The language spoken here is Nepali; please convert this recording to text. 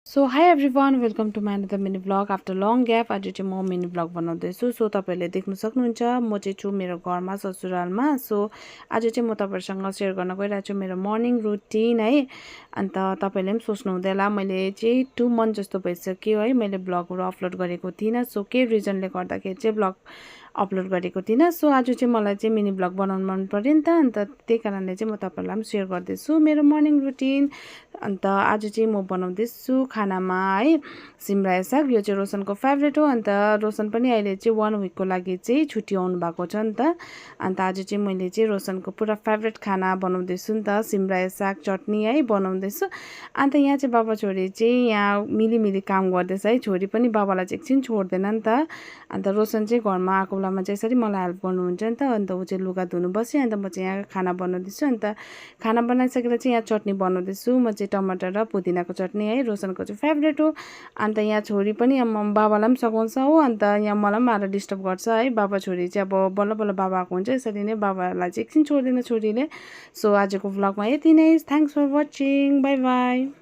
So hi everyone welcome to my another mini blog after long gap. आज चाहिँ म मिनी ब्लग बनाउँदैछु। सो तपाईँहरूले देख्न सक्नुहुन्छ म चाहिँ छु मेरो घरमा ससुरालमा। सो आज चाहिँ म तपाईँहरूसँग सेयर गर्न गइरहेको छु मेरो मर्निङ रुटिन है। अन्त तपाईँहरूले पनि सोच्नु हुँदैन मैले चाहिँ 2 मन्थ जस्तो भइसक्यो है मैले ब्लगहरू अपलोड गरेको थिइनँ। सो के रिजनले गर्दाखेरि चाहिँ ब्लग अपलोड गरेको थिइनँ। सो आज चाहिँ मलाई चाहिँ मिनी ब्लग बनाउनु मन पऱ्यो नि त। अन्त त्यही कारणले चाहिँ म तपाईँहरूलाई पनि सेयर गर्दैछु मेरो मर्निङ रुटिन। अन्त आज चाहिँ म बनाउँदैछु खानामा है सिमरायो साग। यो चाहिँ रोशनको फेभरेट हो। अन्त रोशन पनि अहिले चाहिँ 1 विकको लागि चाहिँ छुट्टी आउनु भएको छ नि त। अन्त आज चाहिँ मैले चाहिँ रोशनको पुरा फेभरेट खाना बनाउँदैछु नि त, सिमरायो साग चटनी है बनाउँदैछु। अन्त यहाँ चाहिँ बाबा छोरी चाहिँ यहाँ मिली काम गर्दैछ है। छोरी पनि बाबालाई चाहिँ एकछिन छोड्दैन नि त। अन्त रोशन चाहिँ घरमा आएको बेलामा चाहिँ यसरी मलाई हेल्प गर्नुहुन्छ नि त। अन्त ऊ चाहिँ लुगा धुनु बस्यो। अन्त म चाहिँ यहाँ खाना बनाउँदैछु। अन्त खाना बनाइसकेर चाहिँ यहाँ चटनी बनाउँदैछु म चाहिँ टमाटर र पुदिनाको चटनी है। रोशनको चाहिँ फेभरेट हो। अन्त यहाँ छोरी पनि बाबालाई पनि सघाउँछ हो। अन्त यहाँ मलाई पनि आएर डिस्टर्ब गर्छ है। बाबा छोरी चाहिँ अब बल्ल बल्ल बाबा आएको हुन्छ, यसरी नै बाबालाई चाहिँ एकछिन छोड्दैन छोरीले। सो आजको भ्लगमा यति नै। Thanks for watching, bye by.